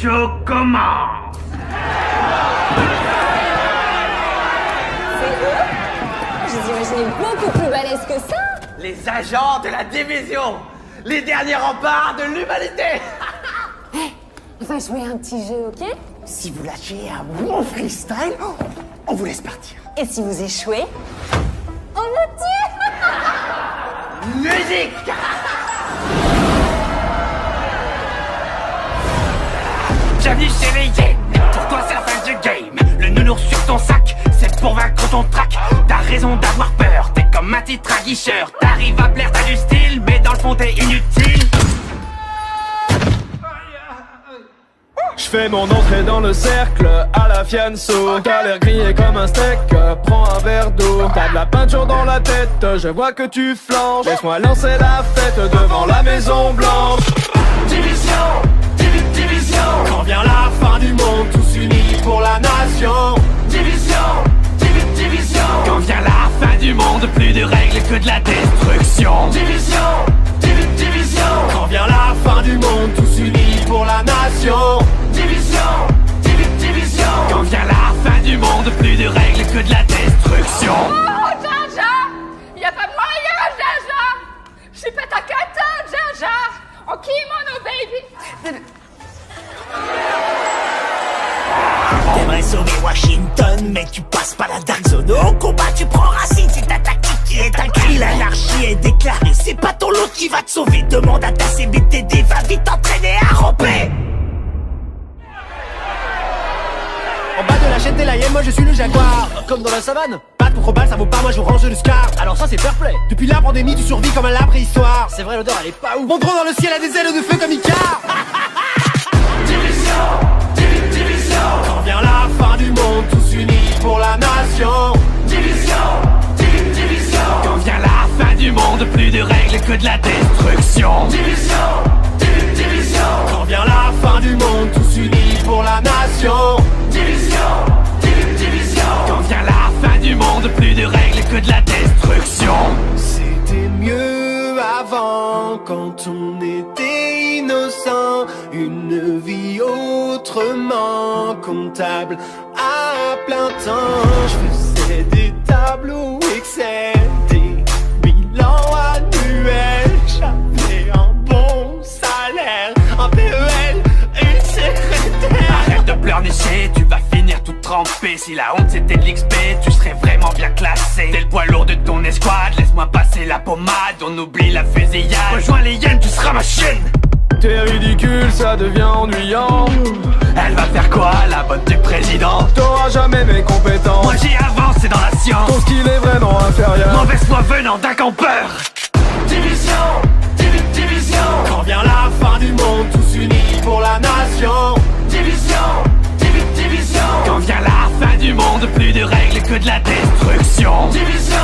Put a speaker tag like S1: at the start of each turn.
S1: show commence.
S2: C'est eux? Je les imaginais beaucoup plus balèzes que ça.
S3: Les agents de la division, les derniers remparts de l'humanité.
S2: On va jouer un petit jeu, ok?
S3: Si vous lâchez un bon freestyle, on vous laisse partir.
S2: Et si vous échouez, on le tue.
S3: Musique.
S1: Bienvenue chez les Yens. Pour toi c'est la fin du game. Le nounours sur ton sac, c'est pour vaincre ton trac. T'as raison d'avoir peur, t'es comme un titre à guicheur. T'arrives à plaire, t'as du style, mais dans le fond t'es inutile.
S4: J'fais mon entrée dans le cercle à la fianso. T'as l'air grillé comme un steak, prends un verre d'eau. T'as de la peinture dans la tête, je vois que tu flanches. Laisse-moi lancer la fête devant la Maison Blanche.
S1: Division, division.
S4: Quand vient la fin du monde, tous unis pour la nation.
S1: Division, division. Quand vient la fin du monde, plus de règles que de la destruction. Division, division.
S4: Quand vient la fin du monde, tous unis pour la nation.
S1: Division, division. Quand vient la fin du monde, plus de règles que de la destruction.
S5: Oh, Jaja! Y'a pas moyen, Jaja! J'suis pas ta cata, Jaja! En kimono, baby!
S6: T'aimerais sauver Washington, mais tu passes pas la Dark Zone. Au combat, tu prends racine, c'est ta tactique qui est un cri. L'anarchie est déclarée, c'est pas ton lot qui va te sauver. Demande à ta CBTD, va vite t'entraîner à ramper.
S4: En bas de la chaîne, t'es la hyène, moi je suis le jaguar. Comme dans la savane, pas contre balle, ça vaut pas, moi je range le scar. Alors ça c'est fair play. Depuis la pandémie, tu survis comme à la préhistoire. C'est vrai, l'odeur elle est pas ouf. Mon drone dans le ciel a des ailes de feu comme Icar.
S1: Division, division.
S4: Quand vient la fin du monde, tous unis pour la nation.
S1: Division, division. Quand vient la fin du monde, plus de règles que de la destruction. Division, division.
S4: Quand vient la fin du monde, tous unis pour la nation.
S1: Division, division. Quand vient la fin du monde, plus de règles que de la destruction.
S4: C'était mieux avant, quand on était innocent. Une vie autrement comptable à plein temps. Je faisais des tableaux Excel, des bilans annuels. J'avais un bon salaire, un PEL, une secrétaire.
S1: Arrête de pleurnicher, tu vas finir tout trempé. Si la honte c'était de l'XP, tu serais vraiment bien classé. T'es le poids lourd de ton escouade, laisse-moi passer la pommade. On oublie la fusillade, rejoins les hyènes, tu seras ma chienne.
S4: T'es ridicule, ça devient ennuyant.
S1: Elle va faire quoi, la bonne du président?
S4: T'auras jamais mes compétences.
S1: Moi j'ai avancé dans la science.
S4: Ton skill est vraiment inférieur.
S1: Mauvaise foi venant d'un campeur. Division, division.
S4: Quand vient la fin du monde, tous unis pour la nation.
S1: Division, division. Quand vient la fin du monde, plus de règles que de la destruction. Division,